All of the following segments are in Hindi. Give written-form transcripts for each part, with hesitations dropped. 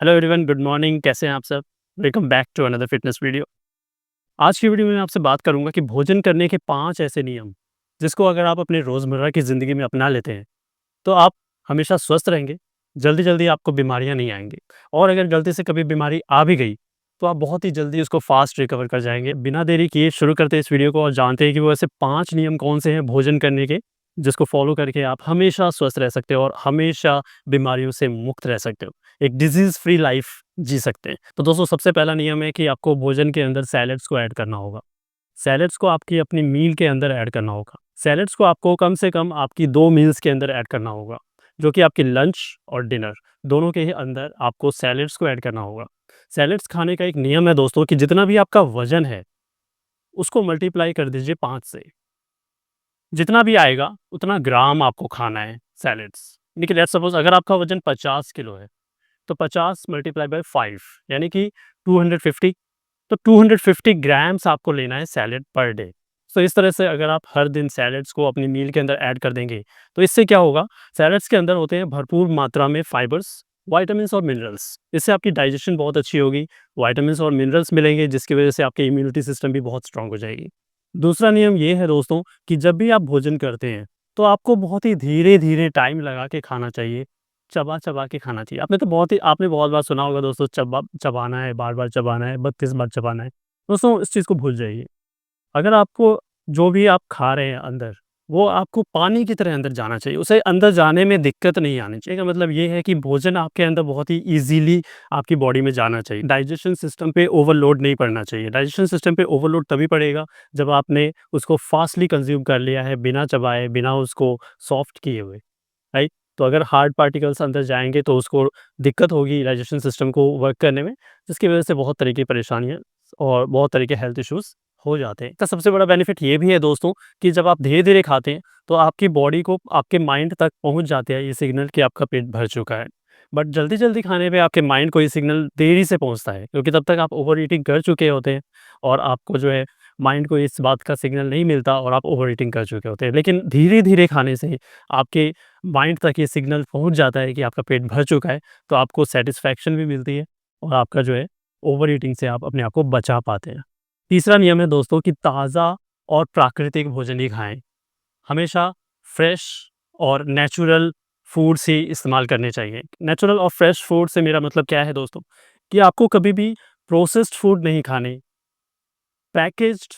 Hello everyone, good morning. कैसे हैं आप सब? Welcome back to another fitness video. आज की वीडियो में मैं आपसे बात करूंगा कि भोजन करने के 5 ऐसे नियम जिसको अगर आप अपने रोज़मर्रा की ज़िंदगी में अपना लेते हैं तो आप हमेशा स्वस्थ रहेंगे। जल्दी जल्दी आपको बीमारियां नहीं आएंगी, और अगर गलती से कभी बीमारी आ भी गई तो आप बहुत ही जल्दी उसको फास्ट रिकवर कर जाएंगे। बिना देरी किए शुरू करते हैं इस वीडियो को और जानते हैं कि वो ऐसे 5 नियम कौन से हैं भोजन करने के, जिसको फॉलो करके आप हमेशा स्वस्थ रह सकते हो और हमेशा बीमारियों से मुक्त रह सकते हो, एक डिजीज़ फ्री लाइफ जी सकते हैं। तो दोस्तों, सबसे पहला नियम है कि आपको भोजन के अंदर सैलेड्स को ऐड करना होगा। सैलेड्स को आपकी अपनी मील के अंदर ऐड करना होगा। सैलेड्स को आपको कम से कम आपकी 2 मील्स के अंदर ऐड करना होगा, जो कि आपकी लंच और डिनर दोनों के ही अंदर आपको सैलेड्स को ऐड करना होगा। सैलेड्स खाने का एक नियम है दोस्तों कि जितना भी आपका वज़न है, उसको मल्टीप्लाई कर दीजिए 5 से। जितना भी आएगा उतना ग्राम आपको खाना है सैलेड्स। यानी कि लेट्स सपोज़ अगर आपका वज़न 50 किलो है, तो 50 मल्टीप्लाई बाय 5 यानी कि 250। तो 250 ग्राम्स आपको लेना है सैलेड पर डे। तो इस तरह से अगर आप हर दिन सैलेड्स को अपनी मील के अंदर ऐड कर देंगे, तो इससे क्या होगा, सैलेड्स के अंदर होते हैं भरपूर मात्रा में फाइबर्स, विटामिन्स और मिनरल्स। इससे आपकी डाइजेशन बहुत अच्छी होगी, विटामिन्स और मिनरल्स मिलेंगे, जिसकी वजह से आपकी इम्यूनिटी सिस्टम भी बहुत स्ट्रांग हो जाएगी। दूसरा नियम ये है दोस्तों कि जब भी आप भोजन करते हैं, तो आपको बहुत ही धीरे-धीरे टाइम लगा के खाना चाहिए, चबा-चबा के खाना चाहिए। आपने बहुत बार सुना होगा दोस्तों, चबाना है, बार-बार चबाना है, 32 बार चबाना है। दोस्तों, इस चीज़ को भूल जाइए। अगर आपको जो भी आप खा रहे हैं अंदर, वो आपको पानी की तरह अंदर जाना चाहिए। उसे अंदर जाने में दिक्कत नहीं आनी चाहिए। इसका मतलब ये है कि भोजन आपके अंदर बहुत ही ईज़िली आपकी बॉडी में जाना चाहिए। डाइजेशन सिस्टम पे ओवरलोड नहीं पड़ना चाहिए। डाइजेशन सिस्टम पे ओवरलोड तभी पड़ेगा जब आपने उसको फ़ास्टली कंज़्यूम कर लिया है, बिना चबाए, बिना उसको सॉफ्ट किए हुए, राइट? तो अगर हार्ड पार्टिकल्स अंदर जाएँगे तो उसको दिक्कत होगी डाइजेशन सिस्टम को वर्क करने में, जिसकी वजह से बहुत तरह की परेशानियाँ और बहुत तरह के हेल्थ इश्यूज़ हो जाते हैं। इसका सबसे बड़ा बेनिफिट ये भी है दोस्तों कि जब आप धीरे-धीरे खाते हैं, तो आपकी बॉडी को आपके माइंड तक पहुँच जाते हैं ये सिग्नल कि आपका पेट भर चुका है। बट जल्दी-जल्दी खाने पे आपके माइंड को ये सिग्नल देरी से पहुँचता है, क्योंकि तब तक आप ओवर ईटिंग कर चुके होते हैं और आपको जो है माइंड को इस बात का सिग्नल नहीं मिलता और आप ओवर ईटिंग कर चुके होते हैं। लेकिन धीरे-धीरे खाने से आपके माइंड तक ये सिग्नल पहुँच जाता है कि आपका पेट भर चुका है, तो आपको सैटिस्फैक्शन भी मिलती है और आपका जो है ओवर ईटिंग से आप अपने आप को बचा पाते हैं। तीसरा नियम है दोस्तों कि ताज़ा और प्राकृतिक भोजन ही खाएँ। हमेशा फ्रेश और नेचुरल फूड्स ही इस्तेमाल करने चाहिए। नेचुरल और फ्रेश फूड से मेरा मतलब क्या है दोस्तों, कि आपको कभी भी प्रोसेस्ड फूड नहीं खाने, पैकेज्ड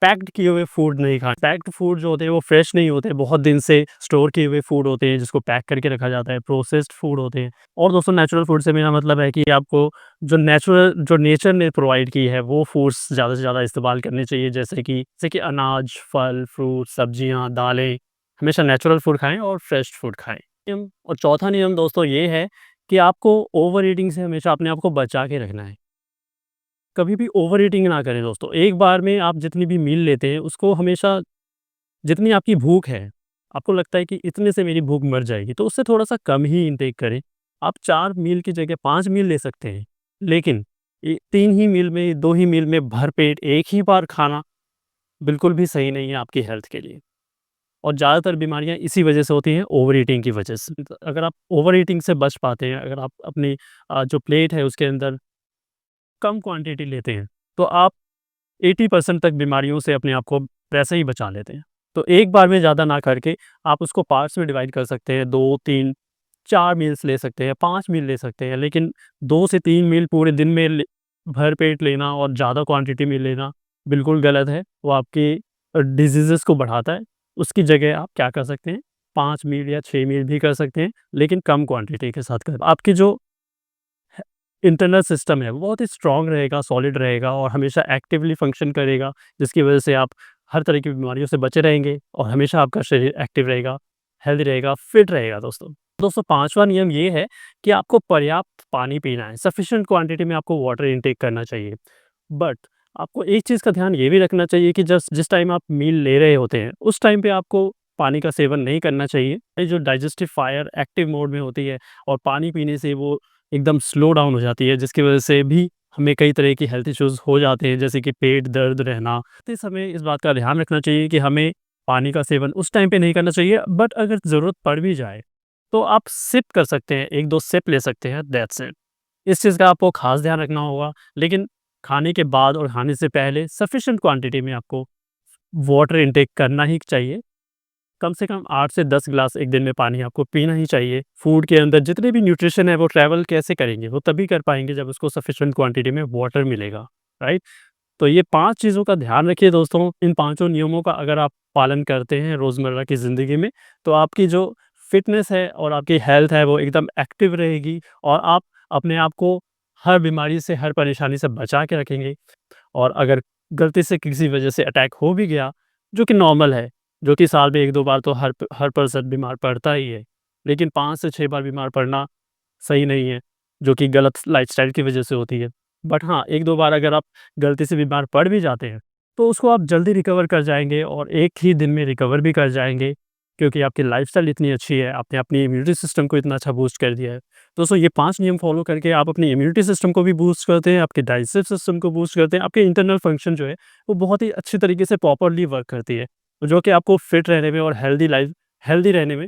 पैक्ड किए हुए फूड नहीं खाने। पैक्ड फूड जो होते हैं वो फ्रेश नहीं होते, बहुत दिन से स्टोर किए हुए फूड होते हैं जिसको पैक करके रखा जाता है, प्रोसेस्ड फूड होते हैं। और दोस्तों, नेचुरल फूड से मेरा मतलब है कि आपको जो नेचर ने प्रोवाइड की है वो फूड्स ज़्यादा से ज़्यादा इस्तेमाल करने चाहिए, जैसे कि अनाज, फल, फ्रूट, सब्जियाँ, दालें। हमेशा नेचुरल फूड खाएँ और फ्रेश फूड खाएँ। और चौथा नियम दोस्तों ये है कि आपको ओवर ईटिंग से हमेशा अपने आप को बचा के रखना है। कभी भी ओवर ईटिंग ना करें दोस्तों। एक बार में आप जितनी भी मील लेते हैं, उसको हमेशा, जितनी आपकी भूख है, आपको लगता है कि इतने से मेरी भूख मर जाएगी, तो उससे थोड़ा-सा कम ही इनटेक करें। आप 4 मील की जगह 5 मील ले सकते हैं, लेकिन 3 ही मील में, 2 ही मील में भरपेट एक ही बार खाना बिल्कुल भी सही नहीं है आपकी हेल्थ के लिए। और ज़्यादातर बीमारियाँ इसी वजह से होती हैं, ओवर ईटिंग की वजह से। तो अगर आप ओवर ईटिंग से बच पाते हैं, अगर आप अपनी जो प्लेट है उसके अंदर कम क्वांटिटी लेते हैं, तो आप 80% तक बीमारियों से अपने आप को वैसे ही बचा लेते हैं। तो एक बार में ज़्यादा ना करके आप उसको पार्ट्स में डिवाइड कर सकते हैं, 2, 3, 4 मील्स ले सकते हैं, 5 मील ले सकते हैं, लेकिन 2 से 3 मील पूरे दिन में भर पेट लेना और ज़्यादा क्वांटिटी में लेना बिल्कुल गलत है। वो आपके डिजीज़ेज़ को बढ़ाता है। उसकी जगह आप क्या कर सकते हैं, 5 मील या 6 मील भी कर सकते हैं, लेकिन कम क्वांटिटी के साथ करें। आपकी जो इंटरनल सिस्टम है वो बहुत ही स्ट्रॉन्ग रहेगा, सॉलिड रहेगा और हमेशा एक्टिवली फंक्शन करेगा, जिसकी वजह से आप हर तरह की बीमारियों से बचे रहेंगे और हमेशा आपका शरीर एक्टिव रहेगा, हेल्दी रहेगा, फिट रहेगा दोस्तों। दोस्तों, 5वां नियम ये है कि आपको पर्याप्त पानी पीना है, सफिशिएंट क्वांटिटी में आपको वाटर इंटेक करना चाहिए। बट आपको एक चीज़ का ध्यान ये भी रखना चाहिए कि जिस टाइम आप मील ले रहे होते हैं, उस टाइम पे आपको पानी का सेवन नहीं करना चाहिए। ये जो डाइजेस्टिव फायर एक्टिव मोड में होती है और पानी पीने से वो एकदम स्लो डाउन हो जाती है, जिसकी वजह से भी हमें कई तरह की हेल्थ इश्यूज़ हो जाते हैं, जैसे कि पेट दर्द रहना। इस हमें इस बात का ध्यान रखना चाहिए कि हमें पानी का सेवन उस टाइम पे नहीं करना चाहिए, बट अगर ज़रूरत पड़ भी जाए, तो आप सिप कर सकते हैं, 1-2 सिप ले सकते हैं, दैट्स इट। इस चीज़ का आपको ख़ास ध्यान रखना होगा। लेकिन खाने के बाद और खाने से पहले सफिशिएंट क्वांटिटी में आपको वाटर इंटेक करना ही चाहिए। कम से कम 8 से 10 ग्लास एक दिन में पानी आपको पीना ही चाहिए। फूड के अंदर जितने भी न्यूट्रिशन है वो ट्रैवल कैसे करेंगे? वो तभी कर पाएँगे जब उसको सफिशिएंट क्वांटिटी में वाटर मिलेगा, राइट? तो ये 5 चीज़ों का ध्यान रखिए दोस्तों। इन पाँचों नियमों का अगर आप पालन करते हैं रोज़मर्रा की ज़िंदगी में, तो आपकी जो फ़िटनेस है और आपकी हेल्थ है वो एकदम एक्टिव रहेगी और आप अपने आप को हर बीमारी से, हर परेशानी से बचा के रखेंगे। और अगर गलती से किसी वजह से अटैक हो भी गया, जो कि नॉर्मल है, जो कि साल में 1-2 बार तो हर पर्सन बीमार पड़ता ही है। लेकिन 5 से 6 बार बीमार पड़ना सही नहीं है, जो कि गलत लाइफ़स्टाइल की वजह से होती है। बट हाँ, 1-2 बार अगर आप गलती से बीमार पड़ भी जाते हैं, तो उसको आप जल्दी रिकवर कर जाएँगे और एक ही दिन में रिकवर भी कर जाएँगे, क्योंकि आपकी लाइफ़स्टाइल इतनी अच्छी है, आपने अपनी इम्यूनिटी सिस्टम को इतना अच्छा बूस्ट कर दिया है। दोस्तों ये 5 नियम फ़ॉलो करके आप अपनी इम्यूनिटी सिस्टम को भी बूस्ट करते हैं, आपके डाइजेस्टिव सिस्टम को बूस्ट करते हैं, आपके इंटरनल फंक्शन जो है, वो बहुत ही अच्छी तरीके से प्रॉपर्ली वर्क करती है, जो कि आपको फिट रहने में और हेल्दी रहने में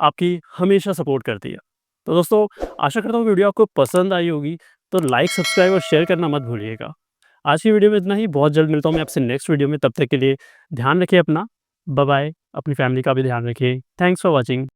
आपकी हमेशा सपोर्ट करती है। तो दोस्तों आशा करता हूँ वीडियो आपको पसंद आई होगी, तो लाइक, सब्सक्राइब और शेयर करना मत भूलिएगा। आज की वीडियो में इतना ही, बहुत जल्द मिलता हूँ मैं आपसे नेक्स्ट वीडियो में, तब तक के लिए ध्यान रखिए अपना, बाय बाय, अपनी फैमिली का भी ध्यान रखिए। Thanks for watching.